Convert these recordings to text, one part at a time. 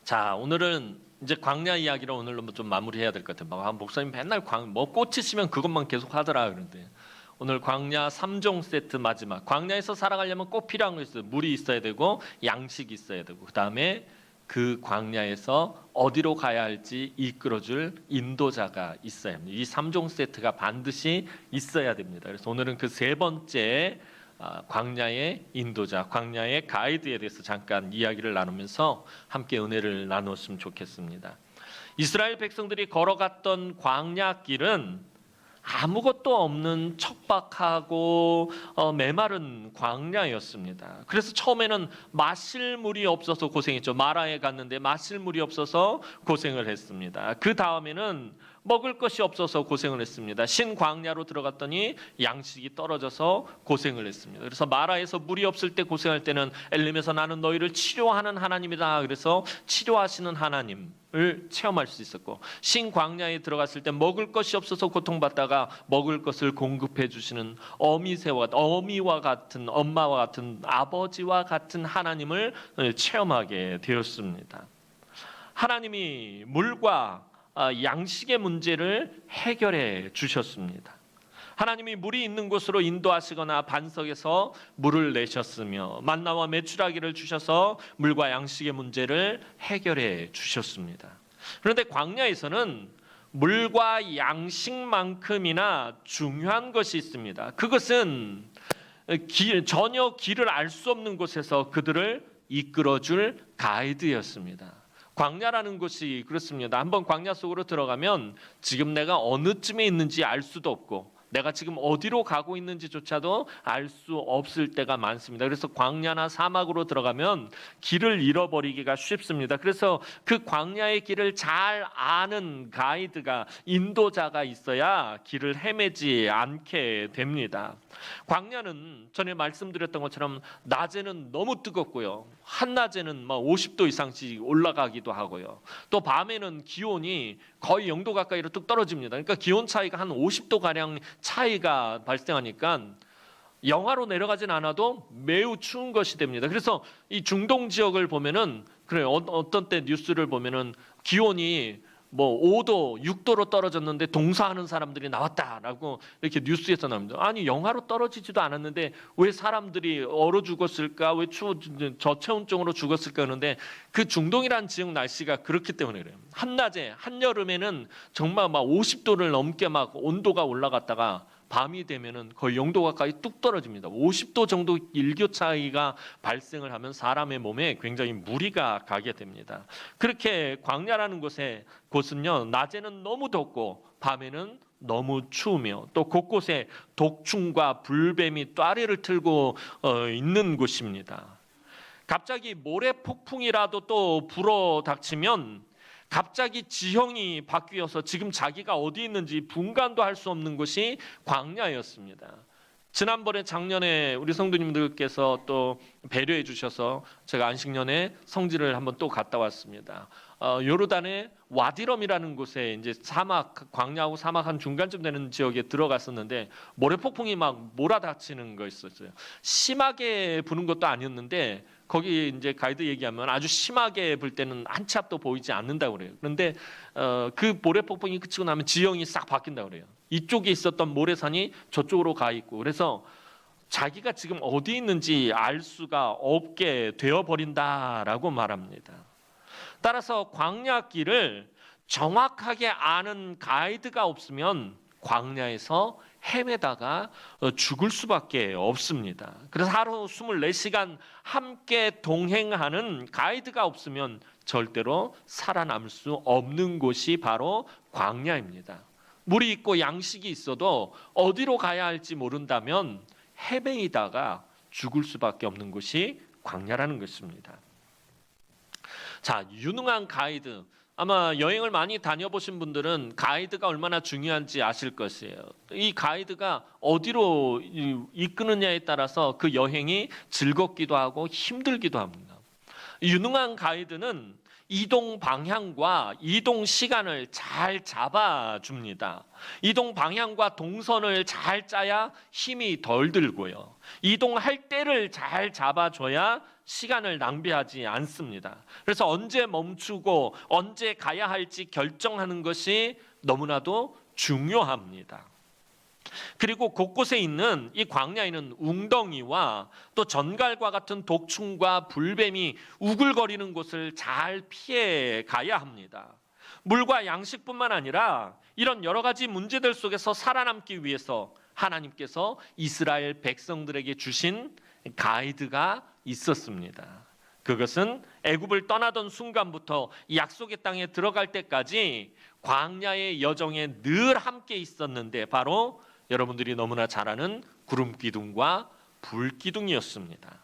자, 오늘은 이제 광야 이야기를 오늘로 좀 마무리해야 될 것 같아요. 목사님 맨날 꽂히시면 그것만 계속 하더라 그러는데 오늘 광야 3종 세트 마지막. 광야에서 살아가려면 꼭 필요한 거 있어요. 물이 있어야 되고 양식이 있어야 되고 그다음에 그 광야에서 어디로 가야 할지 이끌어줄 인도자가 있어야 합니다. 이 3종 세트가 반드시 있어야 됩니다. 그래서 오늘은 그 세 번째 광야의 인도자, 광야의 가이드에 대해서 잠깐 이야기를 나누면서 함께 은혜를 나눴으면 좋겠습니다. 이스라엘 백성들이 걸어갔던 광야 길은 아무것도 없는 척박하고 메마른 광야였습니다. 그래서 처음에는 마실 물이 없어서 고생했죠. 마라에 갔는데 마실 물이 없어서 고생을 했습니다. 그 다음에는 먹을 것이 없어서 고생을 했습니다. 신광야로 들어갔더니 양식이 떨어져서 고생을 했습니다. 그래서 마라에서 물이 없을 때 고생할 때는 엘림에서 나는 너희를 치료하는 하나님이다. 그래서 치료하시는 하나님을 체험할 수 있었고, 신광야에 들어갔을 때 먹을 것이 없어서 고통받다가 먹을 것을 공급해 주시는 어미와 같은 엄마와 같은 아버지와 같은 하나님을 체험하게 되었습니다. 하나님이 물과 양식의 문제를 해결해 주셨습니다. 하나님이 물이 있는 곳으로 인도하시거나 반석에서 물을 내셨으며 만나와 메추라기를 주셔서 물과 양식의 문제를 해결해 주셨습니다. 그런데 광야에서는 물과 양식만큼이나 중요한 것이 있습니다. 그것은 전혀 길을 알 수 없는 곳에서 그들을 이끌어줄 가이드였습니다. 광야라는 곳이 그렇습니다. 한번 광야 속으로 들어가면 지금 내가 어느쯤에 있는지 알 수도 없고 내가 지금 어디로 가고 있는지조차도 알 수 없을 때가 많습니다. 그래서 광야나 사막으로 들어가면 길을 잃어버리기가 쉽습니다. 그래서 그 광야의 길을 잘 아는 가이드가, 인도자가 있어야 길을 헤매지 않게 됩니다. 광야는 전에 말씀드렸던 것처럼 낮에는 너무 뜨겁고요. 한낮에는 50도 이상씩 올라가기도 하고요. 또 밤에는 기온이 거의 0도 가까이로 뚝 떨어집니다. 그러니까 기온 차이가 한 50도 가량 차이가 발생하니까 영하로 내려가진 않아도 매우 추운 것이 됩니다. 그래서 이 중동 지역을 보면은 그래요. 어떤 때 뉴스를 보면은 기온이 5도, 6도로 떨어졌는데 동사하는 사람들이 나왔다라고 이렇게 뉴스에서 나옵니다. 아니 영하로 떨어지지도 않았는데 왜 사람들이 얼어 죽었을까? 왜 저체온증으로 죽었을까? 하는데 그 중동이라는 지역 날씨가 그렇기 때문에 그래요. 한낮에, 한여름에는 정말 50도를 넘게 온도가 올라갔다가 밤이 되면은 거의 0도 가까이 뚝 떨어집니다. 50도 정도 일교 차이가 발생을 하면 사람의 몸에 굉장히 무리가 가게 됩니다. 그렇게 광야라는 곳은요, 낮에는 너무 덥고 밤에는 너무 추우며 또 곳곳에 독충과 불뱀이 뙬리를 틀고 있는 곳입니다. 갑자기 모래 폭풍이라도 또 불어닥치면 갑자기 지형이 바뀌어서 지금 자기가 어디 있는지 분간도 할 수 없는 곳이 광야였습니다. 지난번에 작년에 우리 성도님들께서 또 배려해 주셔서 제가 안식년에 성지를 한번 또 갔다 왔습니다. 요르단의 와디럼이라는 곳에 이제 광야하고 사막 한 중간쯤 되는 지역에 들어갔었는데 모래폭풍이 몰아닥치는 거 있었어요. 심하게 부는 것도 아니었는데 거기 이제 가이드 얘기하면 아주 심하게 불 때는 한 치 앞도 보이지 않는다고 그래요. 그런데 그 모래폭풍이 그치고 나면 지형이 싹 바뀐다고 그래요. 이쪽에 있었던 모래산이 저쪽으로 가 있고 그래서 자기가 지금 어디 있는지 알 수가 없게 되어버린다라고 말합니다. 따라서 광야길을 정확하게 아는 가이드가 없으면 광야에서 헤매다가 죽을 수밖에 없습니다. 그래서 하루 24시간 함께 동행하는 가이드가 없으면 절대로 살아남을 수 없는 곳이 바로 광야입니다. 물이 있고 양식이 있어도 어디로 가야 할지 모른다면 헤매이다가 죽을 수밖에 없는 곳이 광야라는 것입니다. 자, 유능한 가이드. 아마 여행을 많이 다녀보신 분들은 가이드가 얼마나 중요한지 아실 것이에요. 이 가이드가 어디로 이끄느냐에 따라서 그 여행이 즐겁기도 하고 힘들기도 합니다. 유능한 가이드는 이동 방향과 이동 시간을 잘 잡아줍니다. 이동 방향과 동선을 잘 짜야 힘이 덜 들고요. 이동할 때를 잘 잡아줘야 시간을 낭비하지 않습니다. 그래서 언제 멈추고 언제 가야 할지 결정하는 것이 너무나도 중요합니다. 그리고 곳곳에 있는 이 광야에는 웅덩이와 또 전갈과 같은 독충과 불뱀이 우글거리는 곳을 잘 피해 가야 합니다. 물과 양식뿐만 아니라 이런 여러 가지 문제들 속에서 살아남기 위해서 하나님께서 이스라엘 백성들에게 주신 가이드가 있었습니다. 그것은 애굽을 떠나던 순간부터 약속의 땅에 들어갈 때까지 광야의 여정에 늘 함께 있었는데 바로 여러분들이 너무나 잘 아는 구름기둥과 불기둥이었습니다.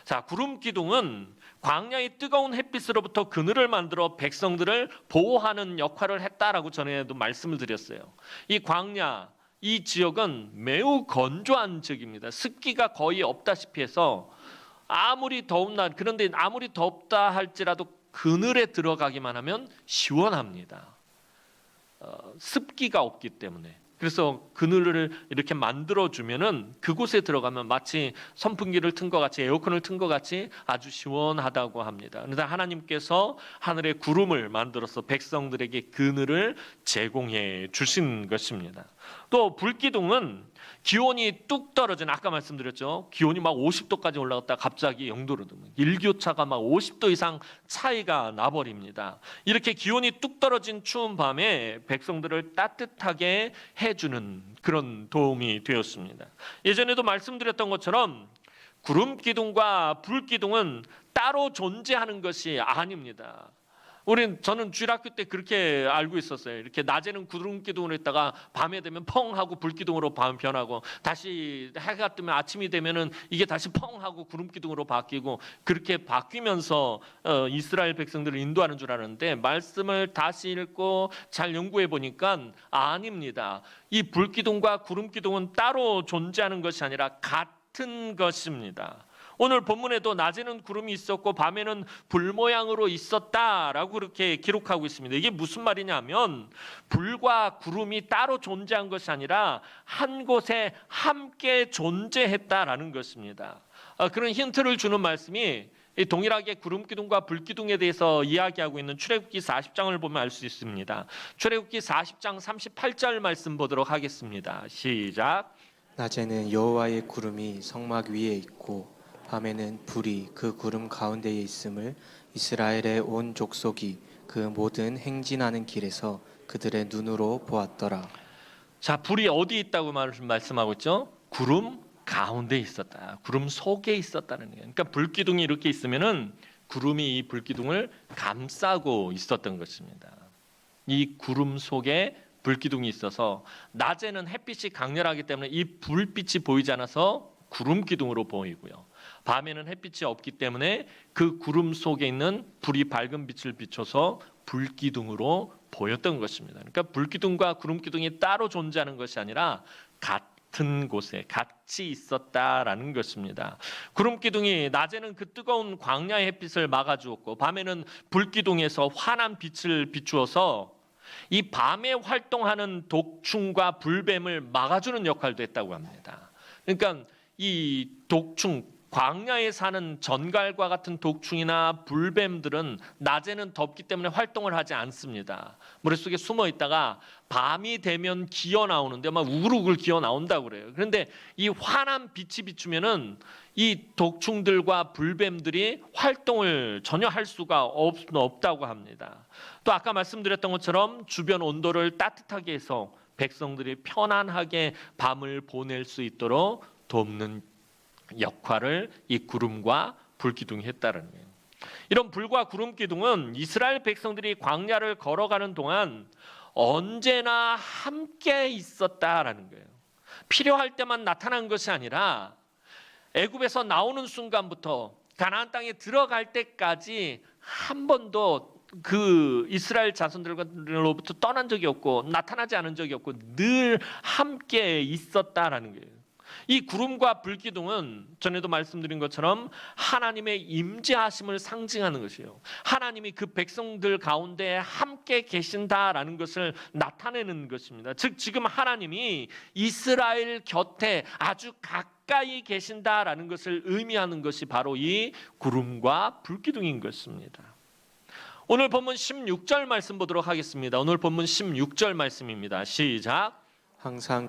자, 구름기둥은 광야의 뜨거운 햇빛으로부터 그늘을 만들어 백성들을 보호하는 역할을 했다라고 전에도 말씀을 드렸어요. 이 광야, 이 지역은 매우 건조한 지역입니다. 습기가 거의 없다시피 해서 아무리 더운 날, 그런데 아무리 덥다 할지라도 그늘에 들어가기만 하면 시원합니다. 습기가 없기 때문에. 그래서 그늘을 이렇게 만들어주면은 그곳에 들어가면 마치 선풍기를 튼 것 같이, 에어컨을 튼 것 같이 아주 시원하다고 합니다. 그런데 하나님께서 하늘에 구름을 만들어서 백성들에게 그늘을 제공해 주신 것입니다. 또 불기둥은 기온이 뚝 떨어진, 아까 말씀드렸죠. 기온이 막 50도까지 올라갔다 갑자기 0도로 되면 일교차가 막 50도 이상 차이가 나버립니다. 이렇게 기온이 뚝 떨어진 추운 밤에 백성들을 따뜻하게 해주는 그런 도움이 되었습니다. 예전에도 말씀드렸던 것처럼 구름기둥과 불기둥은 따로 존재하는 것이 아닙니다. 저는 주일학교 때 그렇게 알고 있었어요. 이렇게 낮에는 구름기둥으로 있다가 밤에 되면 펑 하고 불기둥으로 변하고, 다시 해가 뜨면 아침이 되면은 이게 다시 펑 하고 구름기둥으로 바뀌고, 그렇게 바뀌면서 이스라엘 백성들을 인도하는 줄 알았는데 말씀을 다시 읽고 잘 연구해 보니까 아닙니다. 이 불기둥과 구름기둥은 따로 존재하는 것이 아니라 같은 것입니다. 오늘 본문에도 낮에는 구름이 있었고 밤에는 불 모양으로 있었다라고 그렇게 기록하고 있습니다. 이게 무슨 말이냐면 불과 구름이 따로 존재한 것이 아니라 한 곳에 함께 존재했다라는 것입니다. 그런 힌트를 주는 말씀이 동일하게 구름기둥과 불기둥에 대해서 이야기하고 있는 출애굽기 40장을 보면 알 수 있습니다. 출애굽기 40장 38절 말씀 보도록 하겠습니다. 시작. 낮에는 여호와의 구름이 성막 위에 있고 밤에는 불이 그 구름 가운데에 있음을 이스라엘의 온 족속이 그 모든 행진하는 길에서 그들의 눈으로 보았더라. 자, 불이 어디 있다고 말씀하고 있죠? 구름 가운데 있었다. 구름 속에 있었다는 거예요. 그러니까 불기둥이 이렇게 있으면은 구름이 이 불기둥을 감싸고 있었던 것입니다. 이 구름 속에 불기둥이 있어서 낮에는 햇빛이 강렬하기 때문에 이 불빛이 보이지 않아서 구름 기둥으로 보이고요. 밤에는 햇빛이 없기 때문에 그 구름 속에 있는 불이 밝은 빛을 비춰서 불기둥으로 보였던 것입니다. 그러니까 불기둥과 구름 기둥이 따로 존재하는 것이 아니라 같은 곳에 같이 있었다라는 것입니다. 구름 기둥이 낮에는 그 뜨거운 광야의 햇빛을 막아주었고 밤에는 불기둥에서 환한 빛을 비추어서 이 밤에 활동하는 독충과 불뱀을 막아주는 역할도 했다고 합니다. 그러니까 이 독충, 광야에 사는 전갈과 같은 독충이나 불뱀들은 낮에는 덥기 때문에 활동을 하지 않습니다. 머릿속에 숨어 있다가 밤이 되면 기어 나오는데 막 우글우글 기어 나온다고 그래요. 그런데 이 환한 빛이 비추면은 이 독충들과 불뱀들이 활동을 전혀 할 수가 없다고 합니다. 또 아까 말씀드렸던 것처럼 주변 온도를 따뜻하게 해서 백성들이 편안하게 밤을 보낼 수 있도록 돕는 역할을 이 구름과 불기둥이 했다는 거예요. 이런 불과 구름 기둥은 이스라엘 백성들이 광야를 걸어가는 동안 언제나 함께 있었다라는 거예요. 필요할 때만 나타난 것이 아니라 애굽에서 나오는 순간부터 가나안 땅에 들어갈 때까지 한 번도 그 이스라엘 자손들로부터 떠난 적이 없고 나타나지 않은 적이 없고 늘 함께 있었다라는 거예요. 이 구름과 불기둥은 전에도 말씀드린 것처럼 하나님의 임재하심을 상징하는 것이에요. 하나님이 그 백성들 가운데 함께 계신다라는 것을 나타내는 것입니다. 즉 지금 하나님이 이스라엘 곁에 아주 가까이 계신다라는 것을 의미하는 것이 바로 이 구름과 불기둥인 것입니다. 오늘 본문 16절 말씀 보도록 하겠습니다. 오늘 본문 16절 말씀입니다. 시작. 항상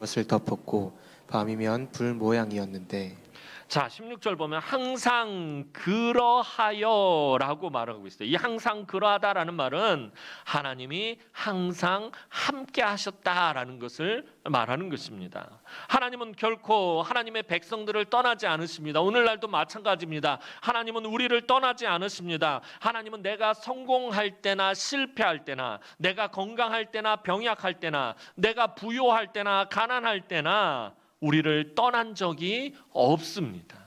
것을 덮었고 밤이면 불 모양이었는데. 자, 16절 보면 항상 그러하여라고 말하고 있어요. 이 항상 그러하다라는 말은 하나님이 항상 함께 하셨다라는 것을 말하는 것입니다. 하나님은 결코 하나님의 백성들을 떠나지 않으십니다. 오늘날도 마찬가지입니다. 하나님은 우리를 떠나지 않으십니다. 하나님은 내가 성공할 때나 실패할 때나, 내가 건강할 때나 병약할 때나, 내가 부요할 때나 가난할 때나 우리를 떠난 적이 없습니다.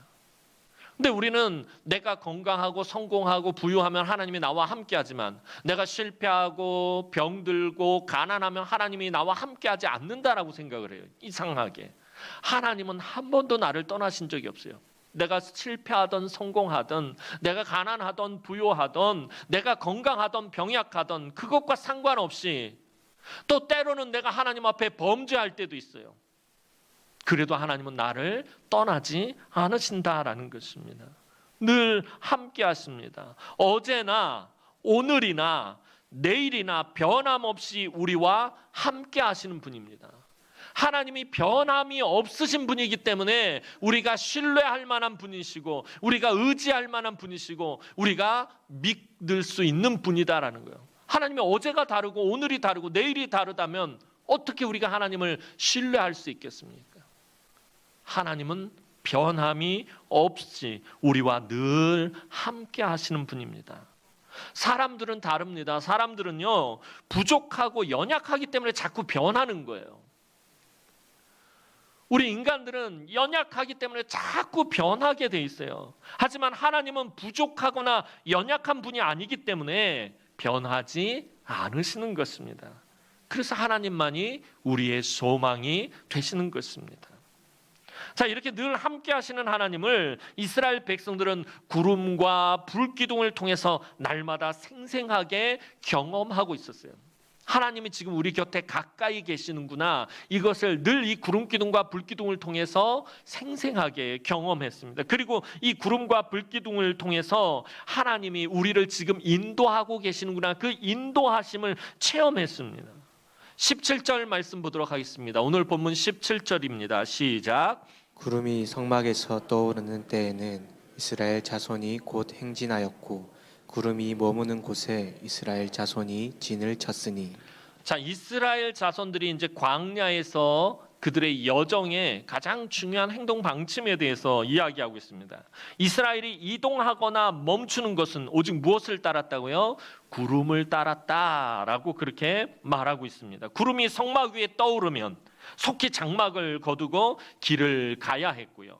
근데 우리는 내가 건강하고 성공하고 부유하면 하나님이 나와 함께 하지만 내가 실패하고 병들고 가난하면 하나님이 나와 함께 하지 않는다라고 생각을 해요. 이상하게. 하나님은 한 번도 나를 떠나신 적이 없어요. 내가 실패하던 성공하던, 내가 가난하던 부유하던, 내가 건강하던 병약하던 그것과 상관없이, 또 때로는 내가 하나님 앞에 범죄할 때도 있어요. 그래도 하나님은 나를 떠나지 않으신다라는 것입니다. 늘 함께 하십니다. 어제나 오늘이나 내일이나 변함없이 우리와 함께 하시는 분입니다. 하나님이 변함이 없으신 분이기 때문에 우리가 신뢰할 만한 분이시고, 우리가 의지할 만한 분이시고, 우리가 믿을 수 있는 분이다라는 거예요. 하나님이 어제가 다르고 오늘이 다르고 내일이 다르다면 어떻게 우리가 하나님을 신뢰할 수 있겠습니까? 하나님은 변함이 없이 우리와 늘 함께 하시는 분입니다. 사람들은 다릅니다. 사람들은요, 부족하고 연약하기 때문에 자꾸 변하는 거예요. 우리 인간들은 연약하기 때문에 자꾸 변하게 돼 있어요. 하지만 하나님은 부족하거나 연약한 분이 아니기 때문에 변하지 않으시는 것입니다. 그래서 하나님만이 우리의 소망이 되시는 것입니다. 자, 이렇게 늘 함께 하시는 하나님을 이스라엘 백성들은 구름과 불기둥을 통해서 날마다 생생하게 경험하고 있었어요. 하나님이 지금 우리 곁에 가까이 계시는구나, 이것을 늘 이 구름기둥과 불기둥을 통해서 생생하게 경험했습니다. 그리고 이 구름과 불기둥을 통해서 하나님이 우리를 지금 인도하고 계시는구나, 그 인도하심을 체험했습니다. 17절 말씀 보도록 하겠습니다. 오늘 본문 17절입니다. 시작. 구름이 성막에서 떠오르는 때에는 이스라엘 자손이 곧 행진하였고 구름이 머무는 곳에 이스라엘 자손이 진을 쳤으니. 자, 이스라엘 자손들이 이제 광야에서 그들의 여정의 가장 중요한 행동 방침에 대해서 이야기하고 있습니다. 이스라엘이 이동하거나 멈추는 것은 오직 무엇을 따랐다고요? 구름을 따랐다라고 그렇게 말하고 있습니다. 구름이 성막 위에 떠오르면 속히 장막을 거두고 길을 가야 했고요.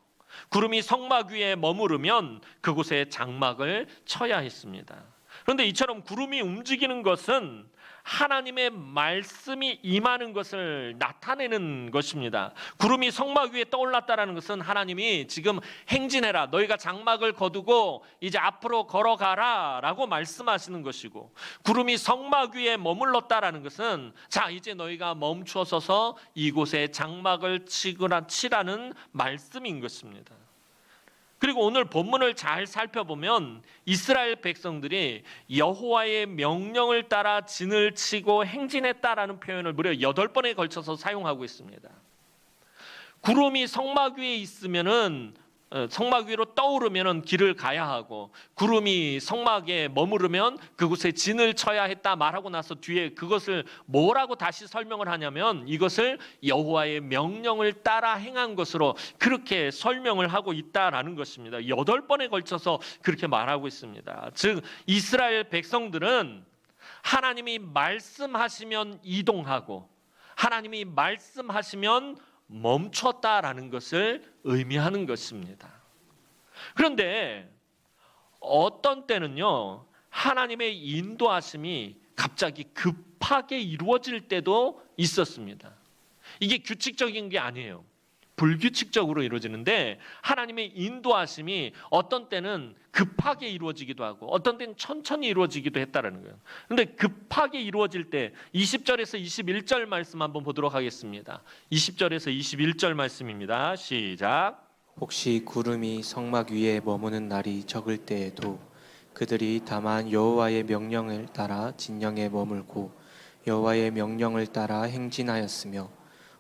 구름이 성막 위에 머무르면 그곳에 장막을 쳐야 했습니다. 그런데 이처럼 구름이 움직이는 것은 하나님의 말씀이 임하는 것을 나타내는 것입니다. 구름이 성막 위에 떠올랐다는 것은 하나님이 지금 행진해라, 너희가 장막을 거두고 이제 앞으로 걸어가라 라고 말씀하시는 것이고, 구름이 성막 위에 머물렀다는 것은 자, 이제 너희가 멈춰서서 이곳에 장막을 치라는 말씀인 것입니다. 그리고 오늘 본문을 잘 살펴보면 이스라엘 백성들이 여호와의 명령을 따라 진을 치고 행진했다라는 표현을 무려 8번에 걸쳐서 사용하고 있습니다. 구름이 성막 위에 있으면은, 성막 위로 떠오르면 길을 가야 하고, 구름이 성막에 머무르면 그곳에 진을 쳐야 했다 말하고 나서 뒤에 그것을 뭐라고 다시 설명을 하냐면 이것을 여호와의 명령을 따라 행한 것으로 그렇게 설명을 하고 있다라는 것입니다. 8번에 걸쳐서 그렇게 말하고 있습니다. 즉 이스라엘 백성들은 하나님이 말씀하시면 이동하고 하나님이 말씀하시면 멈췄다라는 것을 의미하는 것입니다. 그런데 어떤 때는요, 하나님의 인도하심이 갑자기 급하게 이루어질 때도 있었습니다. 이게 규칙적인 게 아니에요. 불규칙적으로 이루어지는데 하나님의 인도하심이 어떤 때는 급하게 이루어지기도 하고 어떤 때는 천천히 이루어지기도 했다라는 거예요. 그런데 급하게 이루어질 때 20절에서 21절 말씀 한번 보도록 하겠습니다. 20절에서 21절 말씀입니다. 시작. 혹시 구름이 성막 위에 머무는 날이 적을 때에도 그들이 다만 여호와의 명령을 따라 진영에 머물고 여호와의 명령을 따라 행진하였으며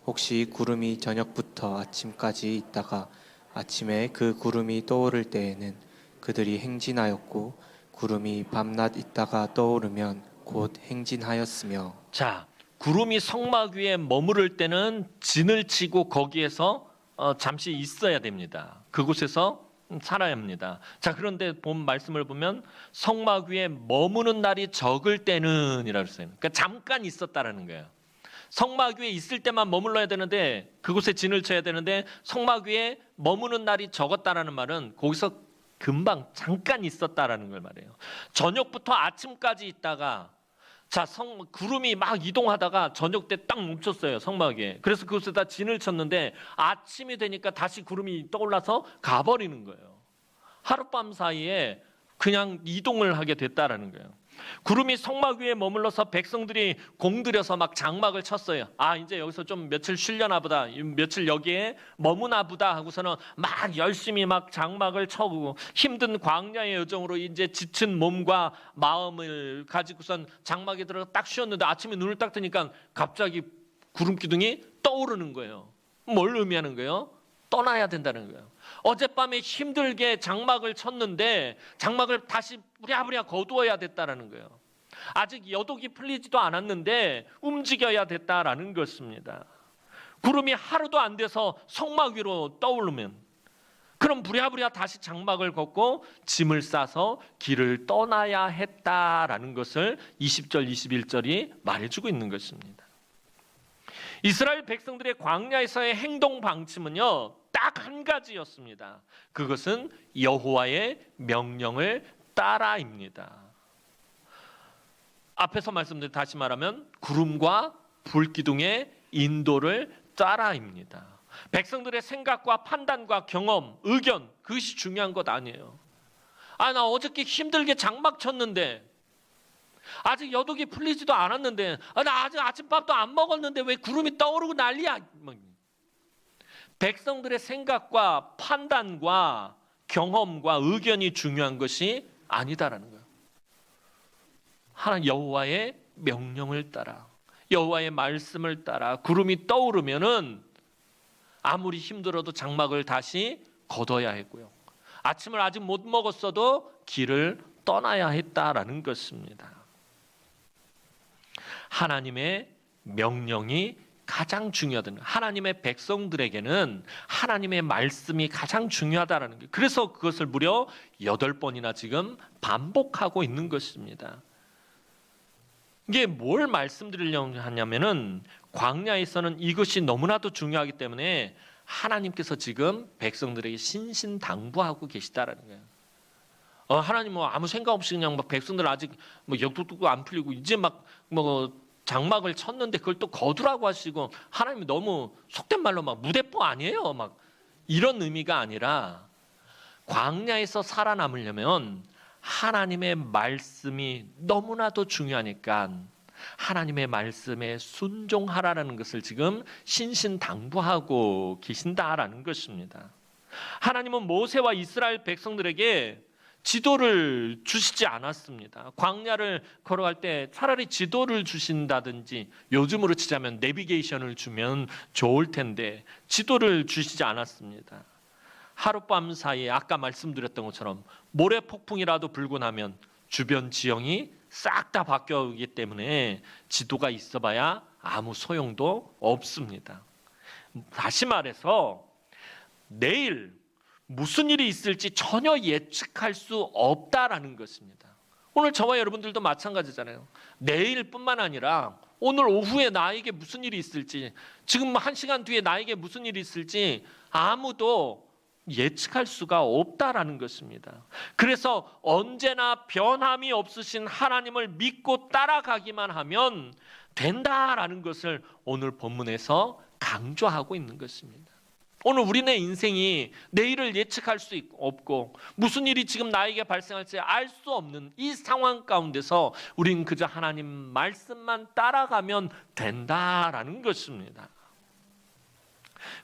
혹시 구름이 저녁부터 아침까지 있다가 아침에 그 구름이 떠오를 때에는 그들이 행진하였고 구름이 밤낮 있다가 떠오르면 곧 행진하였으며. 자, 구름이 성막 위에 머무를 때는 진을 치고 거기에서 잠시 있어야 됩니다. 그곳에서 살아야 합니다. 자, 그런데 본 말씀을 보면 성막 위에 머무는 날이 적을 때는 이라고 써요. 그러니까 잠깐 있었다라는 거예요. 성막 위에 있을 때만 머물러야 되는데 그곳에 진을 쳐야 되는데 성막 위에 머무는 날이 적었다라는 말은 거기서 금방 잠깐 있었다라는 걸 말해요. 저녁부터 아침까지 있다가 자, 구름이 막 이동하다가 저녁 때 딱 멈췄어요, 성막 위에. 그래서 그곳에다 진을 쳤는데 아침이 되니까 다시 구름이 떠올라서 가버리는 거예요. 하룻밤 사이에 그냥 이동을 하게 됐다라는 거예요. 구름이 성막 위에 머물러서 백성들이 공들여서 막 장막을 쳤어요. 아, 이제 여기서 좀 며칠 쉬려나 보다, 며칠 여기에 머무나 보다 하고서는 막 열심히 막 장막을 쳐고 힘든 광야의 여정으로 이제 지친 몸과 마음을 가지고선 장막에 들어가 딱 쉬었는데 아침에 눈을 딱 뜨니까 갑자기 구름 기둥이 떠오르는 거예요. 뭘 의미하는 거예요? 떠나야 된다는 거예요. 어젯밤에 힘들게 장막을 쳤는데 장막을 다시 부랴부랴 거두어야 됐다라는 거예요. 아직 여독이 풀리지도 않았는데 움직여야 됐다라는 것입니다. 구름이 하루도 안 돼서 성막 위로 떠오르면 그럼 부랴부랴 다시 장막을 걷고 짐을 싸서 길을 떠나야 했다라는 것을 20절 21절이 말해주고 있는 것입니다. 이스라엘 백성들의 광야에서의 행동 방침은요, 딱 한 가지였습니다. 그것은 여호와의 명령을 따라입니다. 앞에서 말씀드린 다시 말하면 구름과 불기둥의 인도를 따라입니다. 백성들의 생각과 판단과 경험, 의견, 그것이 중요한 것 아니에요. 아, 나 어저께 힘들게 장막 쳤는데 아직 여독이 풀리지도 않았는데 나 아직 아침밥도 안 먹었는데 왜 구름이 떠오르고 난리야. 백성들의 생각과 판단과 경험과 의견이 중요한 것이 아니다라는 거예요. 하나님 여호와의 명령을 따라 여호와의 말씀을 따라 구름이 떠오르면은 아무리 힘들어도 장막을 다시 걷어야 했고요. 아침을 아직 못 먹었어도 길을 떠나야 했다라는 것입니다. 하나님의 명령이 가장 중요하다는 거예요. 하나님의 백성들에게는 하나님의 말씀이 가장 중요하다라는 거예요. 그래서 그것을 무려 8번이나 지금 반복하고 있는 것입니다. 이게 뭘 말씀드리려고 하냐면은 광야에서는 이것이 너무나도 중요하기 때문에 하나님께서 지금 백성들에게 신신당부하고 계시다라는 거예요. 하나님 뭐 아무 생각 없이 그냥 막 백성들 아직 뭐 역독도 안 풀리고 이제 막 뭐 장막을 쳤는데 그걸 또 거두라고 하시고 하나님이 너무 속된 말로 막 무대뽀 아니에요. 막 이런 의미가 아니라 광야에서 살아남으려면 하나님의 말씀이 너무나도 중요하니까 하나님의 말씀에 순종하라는 것을 지금 신신당부하고 계신다라는 것입니다. 하나님은 모세와 이스라엘 백성들에게 지도를 주시지 않았습니다. 광야를 걸어갈 때 차라리 지도를 주신다든지 요즘으로 치자면 내비게이션을 주면 좋을 텐데 지도를 주시지 않았습니다. 하룻밤 사이에 아까 말씀드렸던 것처럼 모래 폭풍이라도 불고 나면 주변 지형이 싹 다 바뀌기 때문에 지도가 있어봐야 아무 소용도 없습니다. 다시 말해서 내일 무슨 일이 있을지 전혀 예측할 수 없다라는 것입니다. 오늘 저와 여러분들도 마찬가지잖아요. 내일뿐만 아니라 오늘 오후에 나에게 무슨 일이 있을지, 지금 1시간 뒤에 나에게 무슨 일이 있을지 아무도 예측할 수가 없다라는 것입니다. 그래서 언제나 변함이 없으신 하나님을 믿고 따라가기만 하면 된다라는 것을 오늘 본문에서 강조하고 있는 것입니다. 오늘 우리네 인생이 내일을 예측할 수 없고 무슨 일이 지금 나에게 발생할지 알 수 없는 이 상황 가운데서 우린 그저 하나님 말씀만 따라가면 된다라는 것입니다.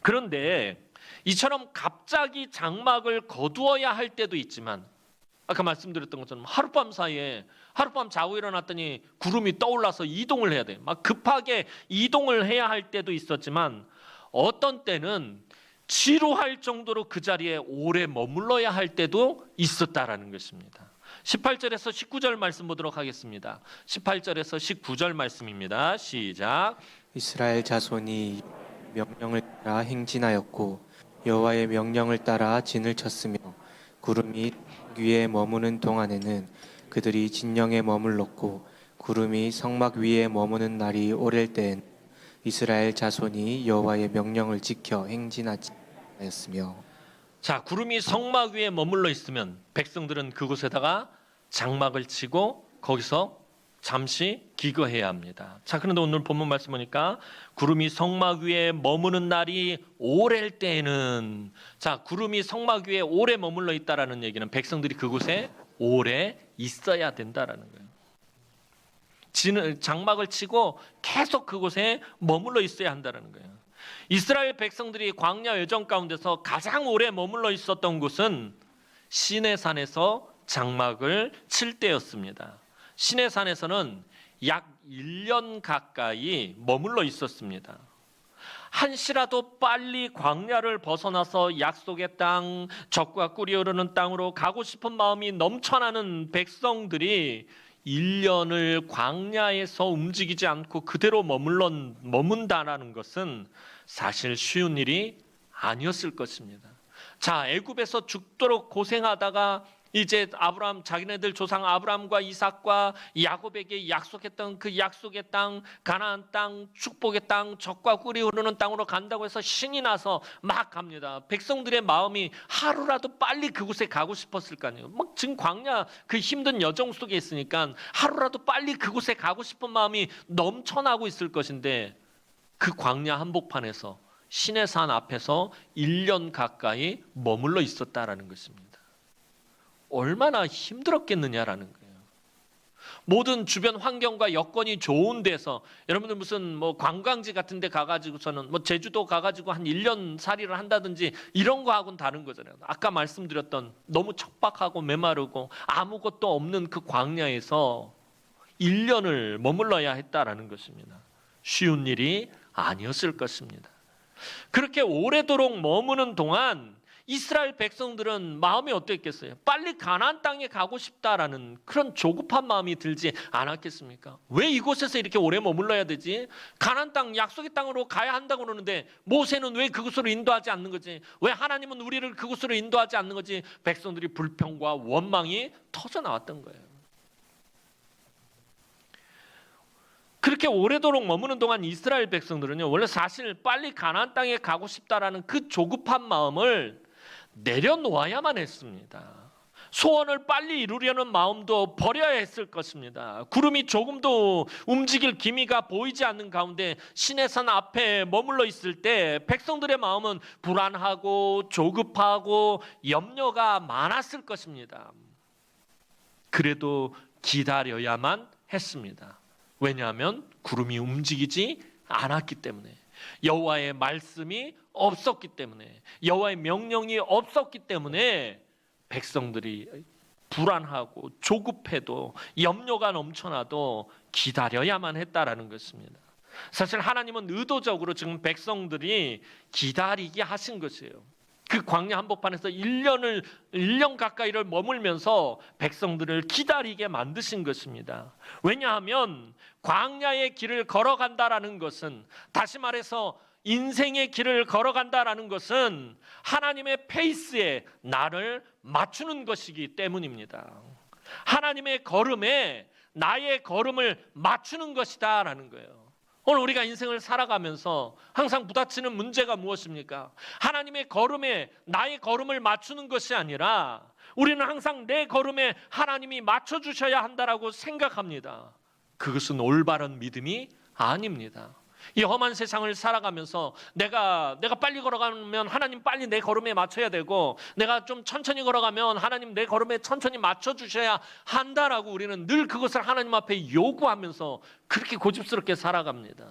그런데 이처럼 갑자기 장막을 거두어야 할 때도 있지만 아까 말씀드렸던 것처럼 하룻밤 사이에 하룻밤 자고 일어났더니 구름이 떠올라서 이동을 해야 돼. 막 급하게 이동을 해야 할 때도 있었지만 어떤 때는 지루할 정도로 그 자리에 오래 머물러야 할 때도 있었다라는 것입니다. 18절에서 19절 말씀 보도록 하겠습니다. 18절에서 19절 말씀입니다. 시작. 이스라엘 자손이 명령을 따라 행진하였고 여호와의 명령을 따라 진을 쳤으며 구름이 위에 머무는 동안에는 그들이 진영에 머물렀고 구름이 성막 위에 머무는 날이 오랠 때엔 이스라엘 자손이 여호와의 명령을 지켜 행진하였으며. 자, 구름이 성막 위에 머물러 있으면 백성들은 그곳에다가 장막을 치고 거기서 잠시 기거해야 합니다. 자, 그런데 오늘 본문 말씀 보니까 구름이 성막 위에 머무는 날이 오랠 때에는, 자, 구름이 성막 위에 오래 머물러 있다라는 얘기는 백성들이 그곳에 오래 있어야 된다라는 거예요. 장막을 치고 계속 그곳에 머물러 있어야 한다는 거예요. 이스라엘 백성들이 광야 여정 가운데서 가장 오래 머물러 있었던 곳은 시내산에서 장막을 칠 때였습니다. 시내산에서는 약 1년 가까이 머물러 있었습니다. 한시라도 빨리 광야를 벗어나서 약속의 땅, 젖과 꿀이 흐르는 땅으로 가고 싶은 마음이 넘쳐나는 백성들이 1년을 광야에서 움직이지 않고 그대로 머문다라는 것은 사실 쉬운 일이 아니었을 것입니다. 자, 애굽에서 죽도록 고생하다가 이제 아브라함, 자기네들 조상 아브라함과 이삭과 야곱에게 약속했던 그 약속의 땅, 가나안 땅, 축복의 땅, 젖과 꿀이 흐르는 땅으로 간다고 해서 신이 나서 막 갑니다. 백성들의 마음이 하루라도 빨리 그곳에 가고 싶었을 거 아니에요. 막 지금 광야 그 힘든 여정 속에 있으니까 하루라도 빨리 그곳에 가고 싶은 마음이 넘쳐나고 있을 것인데 그 광야 한복판에서 시내산 앞에서 1년 가까이 머물러 있었다라는 것입니다. 얼마나 힘들었겠느냐라는 거예요. 모든 주변 환경과 여건이 좋은 데서 여러분들 무슨 뭐 관광지 같은 데 가가지고서는 뭐 제주도 가가지고 한 1년 살이를 한다든지 이런 거하고는 다른 거잖아요. 아까 말씀드렸던 너무 척박하고 메마르고 아무것도 없는 그 광야에서 1년을 머물러야 했다라는 것입니다. 쉬운 일이 아니었을 것입니다. 그렇게 오래도록 머무는 동안 이스라엘 백성들은 마음이 어땠겠어요? 빨리 가나안 땅에 가고 싶다라는 그런 조급한 마음이 들지 않았겠습니까? 왜 이곳에서 이렇게 오래 머물러야 되지? 가나안 땅, 약속의 땅으로 가야 한다고 그러는데 모세는 왜 그곳으로 인도하지 않는 거지? 왜 하나님은 우리를 그곳으로 인도하지 않는 거지? 백성들이 불평과 원망이 터져 나왔던 거예요. 그렇게 오래도록 머무는 동안 이스라엘 백성들은요, 원래 사실 빨리 가나안 땅에 가고 싶다라는 그 조급한 마음을 내려놓아야만 했습니다. 소원을 빨리 이루려는 마음도 버려야 했을 것입니다. 구름이 조금도 움직일 기미가 보이지 않는 가운데 시내산 앞에 머물러 있을 때 백성들의 마음은 불안하고 조급하고 염려가 많았을 것입니다. 그래도 기다려야만 했습니다. 왜냐하면 구름이 움직이지 않았기 때문에, 여호와의 말씀이 없었기 때문에, 여호와의 명령이 없었기 때문에 백성들이 불안하고 조급해도 염려가 넘쳐나도 기다려야만 했다라는 것입니다. 사실 하나님은 의도적으로 지금 백성들이 기다리게 하신 것이에요. 그 광야 한복판에서 1년 가까이를 머물면서 백성들을 기다리게 만드신 것입니다. 왜냐하면 광야의 길을 걸어간다라는 것은, 다시 말해서 인생의 길을 걸어간다라는 것은 하나님의 페이스에 나를 맞추는 것이기 때문입니다. 하나님의 걸음에 나의 걸음을 맞추는 것이다라는 거예요. 오늘 우리가 인생을 살아가면서 항상 부딪히는 문제가 무엇입니까? 하나님의 걸음에 나의 걸음을 맞추는 것이 아니라 우리는 항상 내 걸음에 하나님이 맞춰주셔야 한다라고 생각합니다. 그것은 올바른 믿음이 아닙니다. 이 험한 세상을 살아가면서 내가 빨리 걸어가면 하나님 빨리 내 걸음에 맞춰야 되고, 내가 좀 천천히 걸어가면 하나님 내 걸음에 천천히 맞춰주셔야 한다라고 우리는 늘 그것을 하나님 앞에 요구하면서 그렇게 고집스럽게 살아갑니다.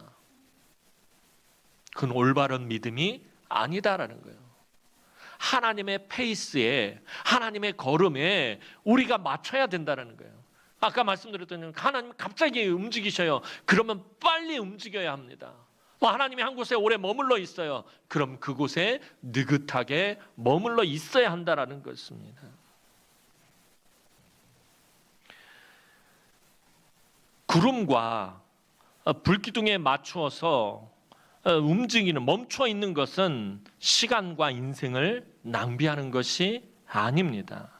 그건 올바른 믿음이 아니다라는 거예요. 하나님의 페이스에, 하나님의 걸음에 우리가 맞춰야 된다는 거예요. 아까 말씀드렸던 하나님 갑자기 움직이셔요. 그러면 빨리 움직여야 합니다. 하나님이 한 곳에 오래 머물러 있어요. 그럼 그곳에 느긋하게 머물러 있어야 한다는 것입니다. 구름과 불기둥에 맞추어서 움직이는, 멈춰 있는 것은 시간과 인생을 낭비하는 것이 아닙니다.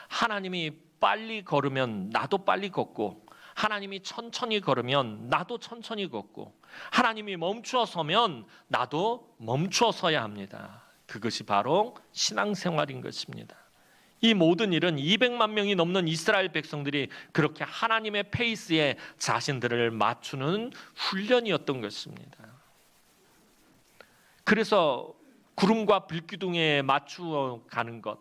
하나님이 빨리 걸으면 나도 빨리 걷고, 하나님이 천천히 걸으면 나도 천천히 걷고, 하나님이 멈추어 서면 나도 멈추어 서야 합니다. 그것이 바로 신앙생활인 것입니다. 이 모든 일은 200만 명이 넘는 이스라엘 백성들이 그렇게 하나님의 페이스에 자신들을 맞추는 훈련이었던 것입니다. 그래서 구름과 불기둥에 맞추어 가는 것,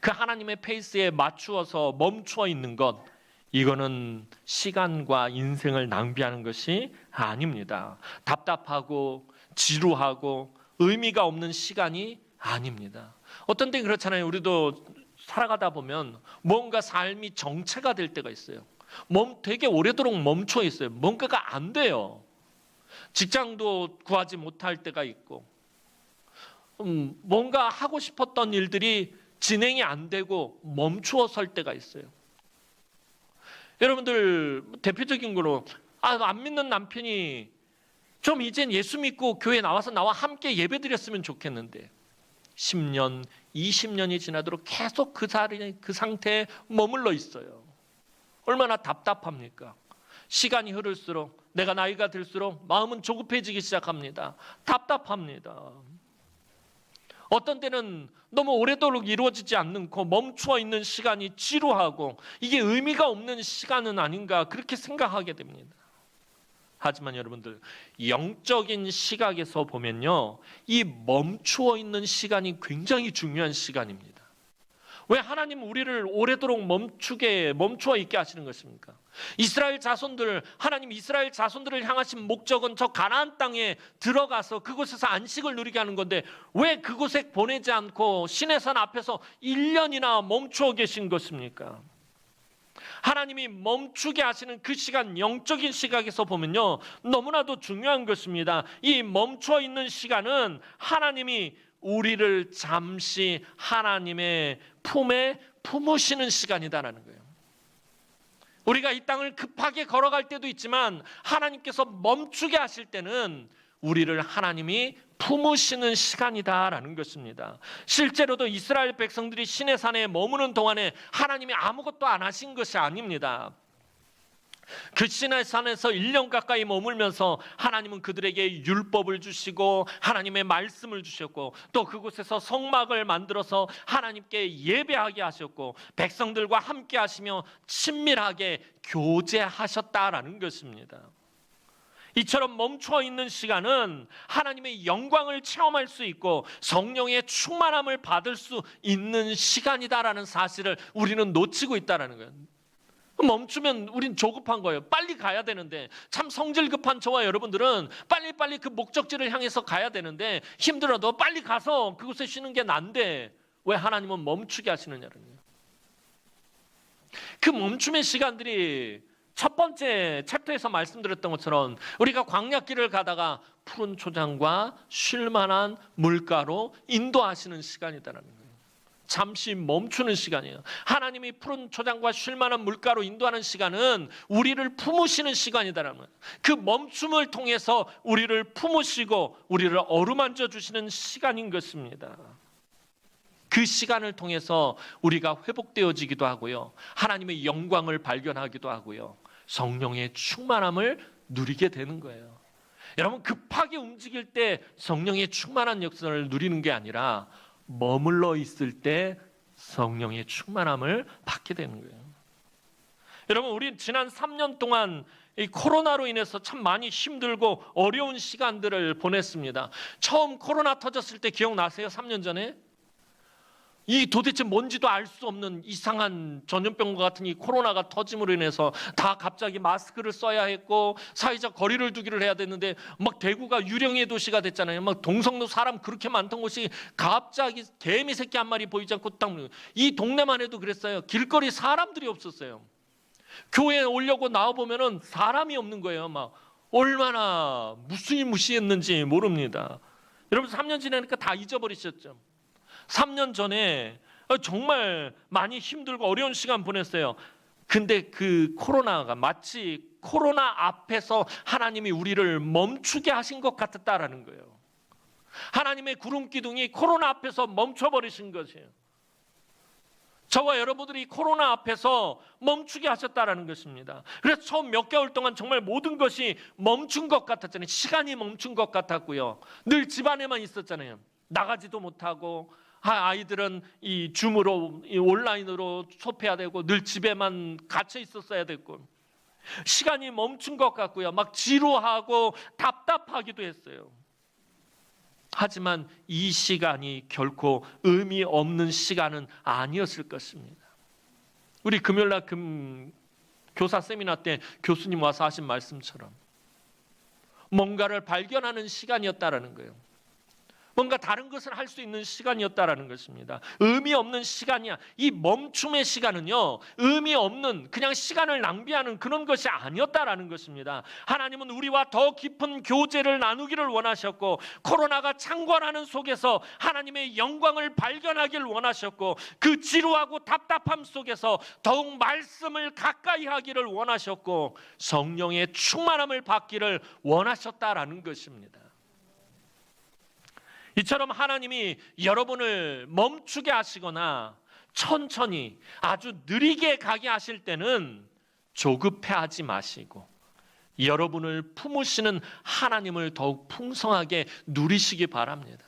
그 하나님의 페이스에 맞추어서 멈추어 있는 것, 이거는 시간과 인생을 낭비하는 것이 아닙니다. 답답하고 지루하고 의미가 없는 시간이 아닙니다. 어떤 때는 그렇잖아요. 우리도 살아가다 보면 뭔가 삶이 정체가 될 때가 있어요. 되게 오래도록 멈춰 있어요. 뭔가가 안 돼요. 직장도 구하지 못할 때가 있고, 뭔가 하고 싶었던 일들이 진행이 안 되고 멈추어 설 때가 있어요. 여러분들 대표적인 거로 안 믿는 남편이 좀 이젠 예수 믿고 교회 나와서 나와 함께 예배드렸으면 좋겠는데 10년, 20년이 지나도록 계속 그 자리에, 그 상태에 머물러 있어요. 얼마나 답답합니까? 시간이 흐를수록, 내가 나이가 들수록 마음은 조급해지기 시작합니다. 답답합니다. 어떤 때는 너무 오래도록 이루어지지 않고 멈추어 있는 시간이 지루하고 이게 의미가 없는 시간은 아닌가 그렇게 생각하게 됩니다. 하지만 여러분들, 영적인 시각에서 보면요, 이 멈추어 있는 시간이 굉장히 중요한 시간입니다. 왜 하나님 우리를 오래도록 멈추어 있게 하시는 것입니까? 이스라엘 자손들, 하나님 이스라엘 자손들을 향하신 목적은 저 가나안 땅에 들어가서 그곳에서 안식을 누리게 하는 건데 왜 그곳에 보내지 않고 시내산 앞에서 1년이나 멈추어 계신 것입니까? 하나님이 멈추게 하시는 그 시간, 영적인 시각에서 보면요, 너무나도 중요한 것입니다. 이 멈춰 있는 시간은 하나님이 우리를 잠시 하나님의 품에 품으시는 시간이다라는 거예요. 우리가 이 땅을 급하게 걸어갈 때도 있지만 하나님께서 멈추게 하실 때는 우리를 하나님이 품으시는 시간이다라는 것입니다. 실제로도 이스라엘 백성들이 시내산에 머무는 동안에 하나님이 아무것도 안 하신 것이 아닙니다. 그 시내산에서 1년 가까이 머물면서 하나님은 그들에게 율법을 주시고 하나님의 말씀을 주셨고 또 그곳에서 성막을 만들어서 하나님께 예배하게 하셨고 백성들과 함께 하시며 친밀하게 교제하셨다라는 것입니다. 이처럼 멈춰 있는 시간은 하나님의 영광을 체험할 수 있고 성령의 충만함을 받을 수 있는 시간이다라는 사실을 우리는 놓치고 있다는 거예요. 멈추면 우린 조급한 거예요. 빨리 가야 되는데, 참 성질 급한 저와 여러분들은 빨리 그 목적지를 향해서 가야 되는데 힘들어도 빨리 가서 그곳에 쉬는 게 난데 왜 하나님은 멈추게 하시느냐는 거예요. 그 멈춤의 시간들이 첫 번째 챕터에서 말씀드렸던 것처럼 우리가 광야길을 가다가 푸른 초장과 쉴만한 물가로 인도하시는 시간이다라는 거예요. 잠시 멈추는 시간이에요. 하나님이 푸른 초장과 쉴만한 물가로 인도하는 시간은 우리를 품으시는 시간이다라는 거예요. 그 멈춤을 통해서 우리를 품으시고 우리를 어루만져 주시는 시간인 것입니다. 그 시간을 통해서 우리가 회복되어지기도 하고요, 하나님의 영광을 발견하기도 하고요, 성령의 충만함을 누리게 되는 거예요. 여러분, 급하게 움직일 때 성령의 충만한 역사를 누리는 게 아니라 머물러 있을 때 성령의 충만함을 받게 되는 거예요. 여러분, 우리 지난 3년 동안 이 코로나로 인해서 참 많이 힘들고 어려운 시간들을 보냈습니다. 처음 코로나 터졌을 때 기억나세요? 3년 전에? 이 도대체 뭔지도 알 수 없는 이상한 전염병과 같은 이 코로나가 터짐으로 인해서 다 갑자기 마스크를 써야 했고 사회적 거리를 두기를 해야 됐는데 막 대구가 유령의 도시가 됐잖아요. 막 동성로 사람 그렇게 많던 곳이 갑자기 개미 새끼 한 마리 보이지 않고 딱 이 동네만 해도 그랬어요. 길거리 사람들이 없었어요. 교회에 오려고 나와보면은 사람이 없는 거예요. 막 얼마나 무시무시했는지 모릅니다. 여러분 3년 지나니까 다 잊어버리셨죠? 3년 전에 정말 많이 힘들고 어려운 시간 보냈어요. 근데 그 코로나가 마치 코로나 앞에서 하나님이 우리를 멈추게 하신 것 같았다라는 거예요. 하나님의 구름 기둥이 코로나 앞에서 멈춰버리신 것이에요. 저와 여러분들이 코로나 앞에서 멈추게 하셨다라는 것입니다. 그래서 처음 몇 개월 동안 정말 모든 것이 멈춘 것 같았잖아요. 시간이 멈춘 것 같았고요. 늘 집안에만 있었잖아요. 나가지도 못하고 아이들은 이 줌으로 이 온라인으로 수업해야 되고 늘 집에만 갇혀 있었어야 됐고 시간이 멈춘 것 같고요. 막 지루하고 답답하기도 했어요. 하지만 이 시간이 결코 의미 없는 시간은 아니었을 것입니다. 우리 금요일날 교사 세미나 때 교수님 와서 하신 말씀처럼 뭔가를 발견하는 시간이었다라는 거예요. 뭔가 다른 것을 할 수 있는 시간이었다라는 것입니다. 의미 없는 시간이야. 이 멈춤의 시간은요, 의미 없는 그냥 시간을 낭비하는 그런 것이 아니었다라는 것입니다. 하나님은 우리와 더 깊은 교제를 나누기를 원하셨고 코로나가 창궐하는 속에서 하나님의 영광을 발견하기를 원하셨고 그 지루하고 답답함 속에서 더욱 말씀을 가까이 하기를 원하셨고 성령의 충만함을 받기를 원하셨다라는 것입니다. 이처럼 하나님이 여러분을 멈추게 하시거나 천천히 아주 느리게 가게 하실 때는 조급해하지 마시고 여러분을 품으시는 하나님을 더욱 풍성하게 누리시기 바랍니다.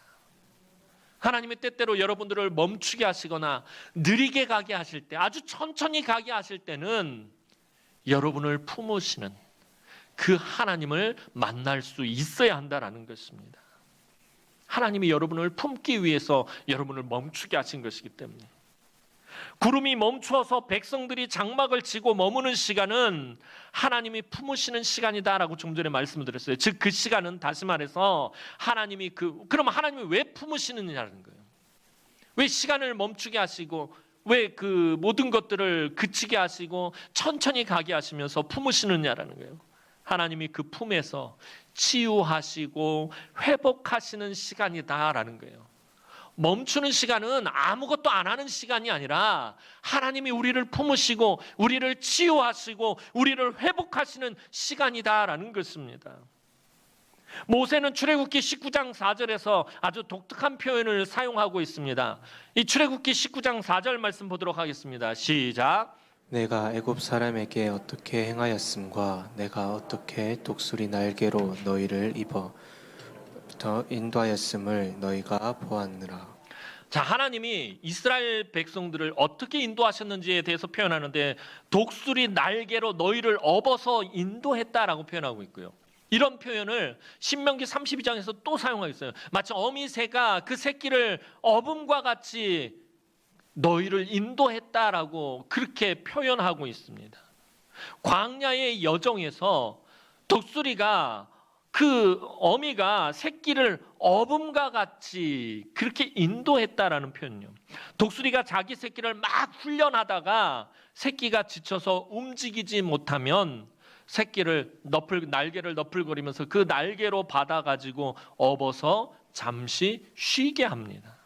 하나님이 때때로 여러분들을 멈추게 하시거나 느리게 가게 하실 때, 아주 천천히 가게 하실 때는 여러분을 품으시는 그 하나님을 만날 수 있어야 한다는 것입니다. 하나님이 여러분을 품기 위해서 여러분을 멈추게 하신 것이기 때문에 구름이 멈추어서 백성들이 장막을 지고 머무는 시간은 하나님이 품으시는 시간이다라고 좀 전에 말씀을 드렸어요. 즉 그 시간은 다시 말해서 하나님이 그러면 하나님이 왜 품으시느냐는 거예요. 왜 시간을 멈추게 하시고 왜 그 모든 것들을 그치게 하시고 천천히 가게 하시면서 품으시느냐라는 거예요. 하나님이 그 품에서 치유하시고 회복하시는 시간이다라는 거예요. 멈추는 시간은 아무것도 안 하는 시간이 아니라 하나님이 우리를 품으시고 우리를 치유하시고 우리를 회복하시는 시간이다라는 것입니다. 모세는 출애굽기 19장 4절에서 아주 독특한 표현을 사용하고 있습니다. 이 출애굽기 19장 4절 말씀 보도록 하겠습니다. 시작. 내가 애굽 사람에게 어떻게 행하였음과 내가 어떻게 독수리 날개로 너희를 입어 인도하였음을 너희가 보았느라. 자, 하나님이 이스라엘 백성들을 어떻게 인도하셨는지에 대해서 표현하는데 독수리 날개로 너희를 업어서 인도했다라고 표현하고 있고요. 이런 표현을 신명기 32장에서 또 사용하고 있어요. 마치 어미새가 그 새끼를 업음과 같이 너희를 인도했다라고 그렇게 표현하고 있습니다. 광야의 여정에서 독수리가 그 어미가 새끼를 어음과 같이 그렇게 인도했다라는 표현이요. 독수리가 자기 새끼를 막 훈련하다가 새끼가 지쳐서 움직이지 못하면 새끼를 날개를 너풀거리면서 그 날개로 받아가지고 업어서 잠시 쉬게 합니다.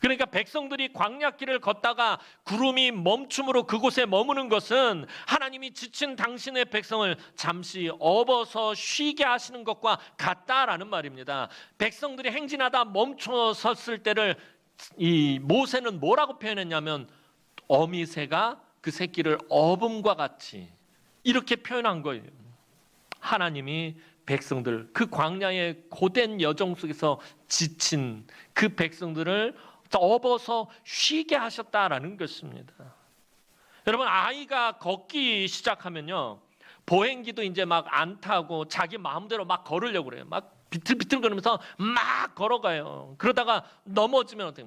그러니까 백성들이 광야길을 걷다가 구름이 멈춤으로 그곳에 머무는 것은 하나님이 지친 당신의 백성을 잠시 업어서 쉬게 하시는 것과 같다라는 말입니다. 백성들이 행진하다 멈춰섰을 때를 이 모세는 뭐라고 표현했냐면 어미새가 그 새끼를 업음과 같이 이렇게 표현한 거예요. 하나님이 백성들 그 광야의 고된 여정 속에서 지친 그 백성들을 업어서 쉬게 하셨다라는 것입니다. 여러분 아이가 걷기 시작하면요 보행기도 이제 막 안 타고 자기 마음대로 막 걸으려고 그래요. 막 비틀비틀 거리면서 막 걸어가요. 그러다가 넘어지면 어떻게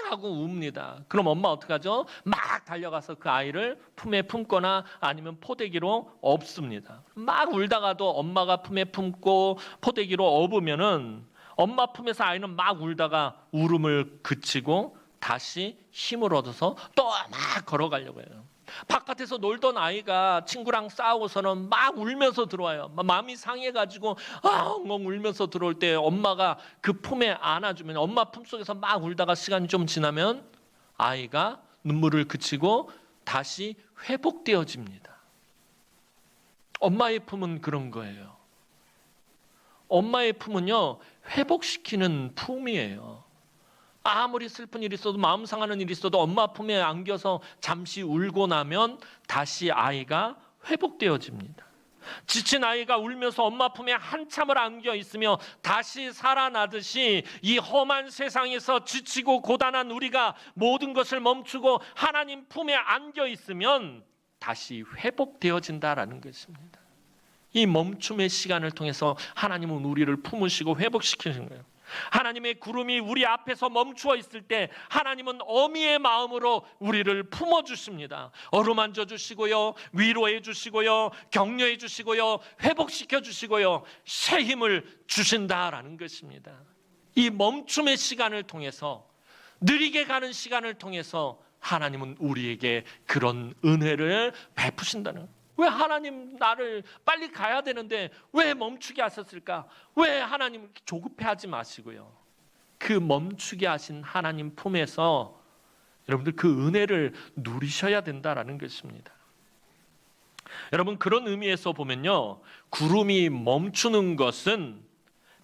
하고 웁니다. 그럼 엄마 어떡하죠? 막 달려가서 그 아이를 품에 품거나 아니면 포대기로 업습니다. 막 울다가도 엄마가 품에 품고 포대기로 업으면은 엄마 품에서 아이는 막 울다가 울음을 그치고 다시 힘을 얻어서 또 막 걸어가려고 해요. 바깥에서 놀던 아이가 친구랑 싸우고서는 막 울면서 들어와요. 마음이 상해가지고 엉엉 울면서 들어올 때 엄마가 그 품에 안아주면, 엄마 품속에서 막 울다가 시간이 좀 지나면 아이가 눈물을 그치고 다시 회복되어집니다. 엄마의 품은 그런 거예요. 엄마의 품은요, 회복시키는 품이에요. 아무리 슬픈 일이 있어도, 마음 상하는 일이 있어도 엄마 품에 안겨서 잠시 울고 나면 다시 아이가 회복되어집니다. 지친 아이가 울면서 엄마 품에 한참을 안겨 있으며 다시 살아나듯이 이 험한 세상에서 지치고 고단한 우리가 모든 것을 멈추고 하나님 품에 안겨 있으면 다시 회복되어진다라는 것입니다. 이 멈춤의 시간을 통해서 하나님은 우리를 품으시고 회복시키는 거예요. 하나님의 구름이 우리 앞에서 멈추어 있을 때 하나님은 어미의 마음으로 우리를 품어주십니다. 어루만져 주시고요, 위로해 주시고요, 격려해 주시고요, 회복시켜 주시고요, 새 힘을 주신다라는 것입니다. 이 멈춤의 시간을 통해서, 느리게 가는 시간을 통해서 하나님은 우리에게 그런 은혜를 베푸신다는 거예요. 왜 하나님 나를 빨리 가야 되는데 왜 멈추게 하셨을까? 왜 하나님 조급해하지 마시고요. 그 멈추게 하신 하나님 품에서 여러분들 그 은혜를 누리셔야 된다라는 것입니다. 여러분, 그런 의미에서 보면요, 구름이 멈추는 것은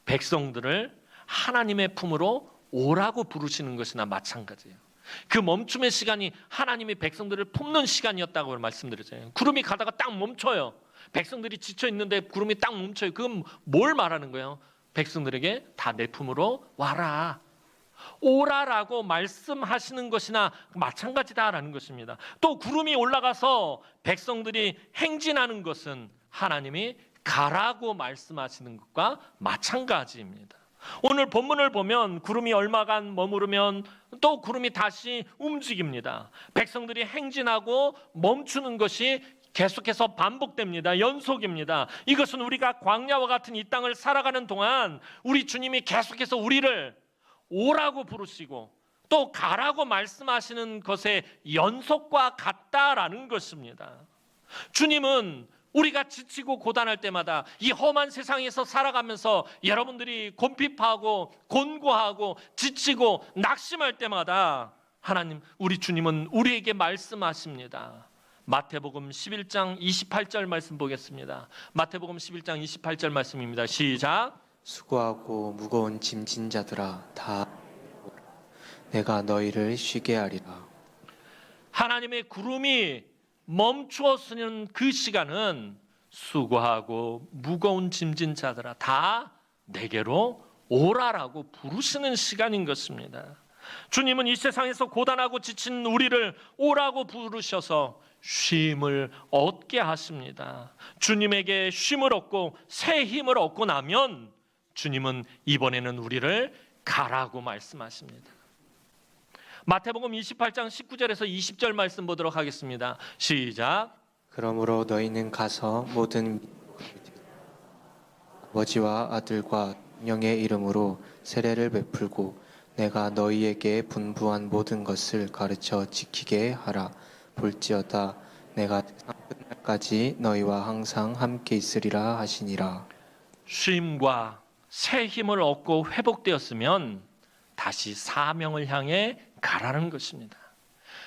백성들을 하나님의 품으로 오라고 부르시는 것이나 마찬가지예요. 그 멈춤의 시간이 하나님이 백성들을 품는 시간이었다고 말씀드렸잖아요. 구름이 가다가 딱 멈춰요. 백성들이 지쳐 있는데 구름이 딱 멈춰요. 그건 뭘 말하는 거예요? 백성들에게 다 내 품으로 와라, 오라라고 말씀하시는 것이나 마찬가지다라는 것입니다. 또 구름이 올라가서 백성들이 행진하는 것은 하나님이 가라고 말씀하시는 것과 마찬가지입니다. 오늘 본문을 보면 구름이 얼마간 머무르면 또 구름이 다시 움직입니다. 백성들이 행진하고 멈추는 것이 계속해서 반복됩니다. 연속입니다. 이것은 우리가 광야와 같은 이 땅을 살아가는 동안 우리 주님이 계속해서 우리를 오라고 부르시고 또 가라고 말씀하시는 것의 연속과 같다라는 것입니다. 주님은 우리가 지치고 고단할 때마다 이 험한 세상에서 살아가면서 여러분들이 곤핍하고 곤고하고 지치고 낙심할 때마다 하나님, 우리 주님은 우리에게 말씀하십니다. 마태복음 11장 28절 말씀 보겠습니다. 마태복음 11장 28절 말씀입니다. 시작. 수고하고 무거운 짐진 자들아 다 내가 너희를 쉬게 하리라. 하나님의 구름이 멈추어 서는 그 시간은 수고하고 무거운 짐진 자들아 다 내게로 오라라고 부르시는 시간인 것입니다. 주님은 이 세상에서 고단하고 지친 우리를 오라고 부르셔서 쉼을 얻게 하십니다. 주님에게 쉼을 얻고 새 힘을 얻고 나면 주님은 이번에는 우리를 가라고 말씀하십니다. 마태복음 28장 19절에서 20절 말씀 보도록 하겠습니다. 시작. 그러므로 너희는 가서 모든 아버지와 아들과 성령의 이름으로 세례를 베풀고 내가 너희에게 분부한 모든 것을 가르쳐 지키게 하라. 볼지어다 내가 세상 끝날까지 너희와 항상 함께 있으리라 하시니라. 쉼과 새 힘을 얻고 회복되었으면 다시 사명을 향해 가라는 것입니다.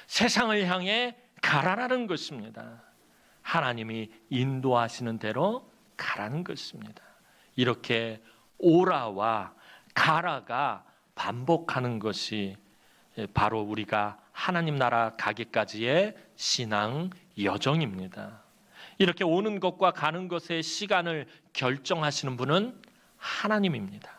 세상을 향해 가라는 것입니다. 하나님이 인도하시는 대로 가라는 것입니다. 이렇게 오라와 가라가 반복하는 것이 바로 우리가 하나님 나라 가기까지의 신앙 여정입니다. 이렇게 오는 것과 가는 것의 시간을 결정하시는 분은 하나님입니다.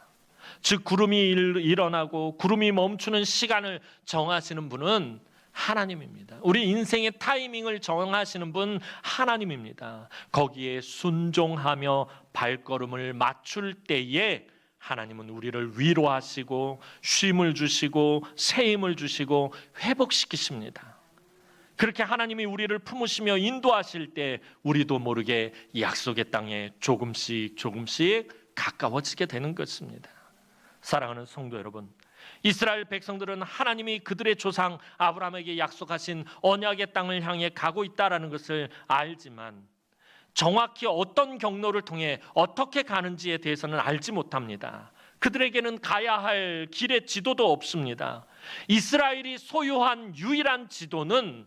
즉 구름이 일어나고 구름이 멈추는 시간을 정하시는 분은 하나님입니다. 우리 인생의 타이밍을 정하시는 분 하나님입니다. 거기에 순종하며 발걸음을 맞출 때에 하나님은 우리를 위로하시고 쉼을 주시고 새 힘을 주시고 회복시키십니다. 그렇게 하나님이 우리를 품으시며 인도하실 때 우리도 모르게 약속의 땅에 조금씩 가까워지게 되는 것입니다. 사랑하는 성도 여러분, 이스라엘 백성들은 하나님이 그들의 조상 아브라함에게 약속하신 언약의 땅을 향해 가고 있다는 것을 알지만 정확히 어떤 경로를 통해 어떻게 가는지에 대해서는 알지 못합니다. 그들에게는 가야 할 길의 지도도 없습니다. 이스라엘이 소유한 유일한 지도는,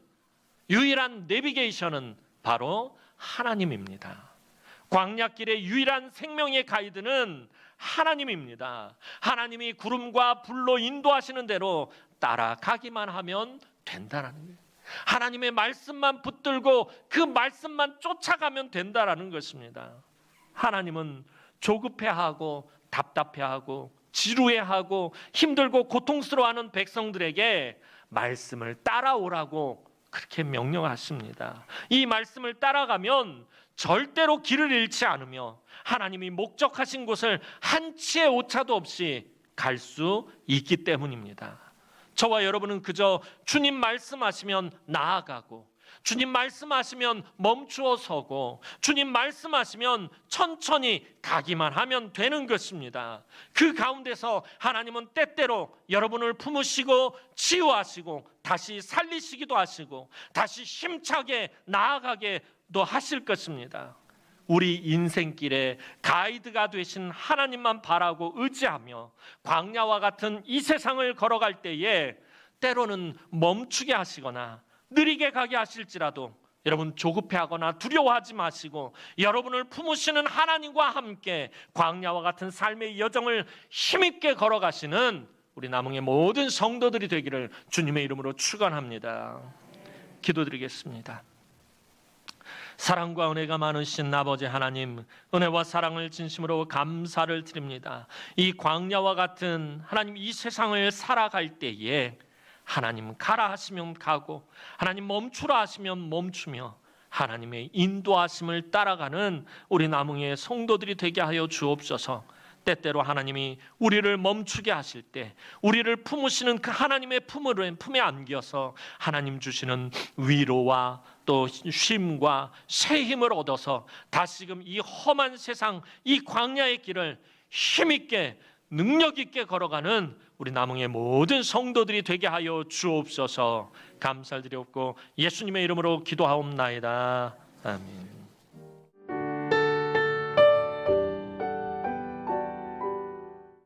유일한 내비게이션은 바로 하나님입니다. 광야길의 유일한 생명의 가이드는 하나님입니다. 하나님이 구름과 불로 인도하시는 대로 따라가기만 하면 된다라는 거예요. 하나님의 말씀만 붙들고 그 말씀만 쫓아가면 된다라는 것입니다. 하나님은 조급해하고 답답해하고 지루해하고 힘들고 고통스러워하는 백성들에게 말씀을 따라오라고 그렇게 명령하십니다. 이 말씀을 따라가면 절대로 길을 잃지 않으며 하나님이 목적하신 곳을 한치의 오차도 없이 갈 수 있기 때문입니다. 저와 여러분은 그저 주님 말씀하시면 나아가고, 주님 말씀하시면 멈추어 서고, 주님 말씀하시면 천천히 가기만 하면 되는 것입니다. 그 가운데서 하나님은 때때로 여러분을 품으시고 치유하시고 다시 살리시기도 하시고 다시 힘차게 나아가게도 하실 것입니다. 우리 인생길에 가이드가 되신 하나님만 바라고 의지하며 광야와 같은 이 세상을 걸어갈 때에 때로는 멈추게 하시거나 느리게 가게 하실지라도 여러분 조급해하거나 두려워하지 마시고 여러분을 품으시는 하나님과 함께 광야와 같은 삶의 여정을 힘있게 걸어가시는 우리 남흥의 모든 성도들이 되기를 주님의 이름으로 축원합니다. 기도드리겠습니다. 사랑과 은혜가 많으신 아버지 하나님, 은혜와 사랑을 진심으로 감사를 드립니다. 이 광야와 같은 하나님 이 세상을 살아갈 때에 하나님 가라 하시면 가고 하나님 멈추라 하시면 멈추며 하나님의 인도하심을 따라가는 우리 남흥의 성도들이 되게 하여 주옵소서. 때때로 하나님이 우리를 멈추게 하실 때 우리를 품으시는 그 하나님의 품에 안겨서 하나님 주시는 위로와 또 쉼과 새 힘을 얻어서 다시금 이 험한 세상 이 광야의 길을 힘있게 능력 있게 걸어가는 우리 남흥의 모든 성도들이 되게 하여 주옵소서. 감사드리옵고 예수님의 이름으로 기도하옵나이다. 아멘.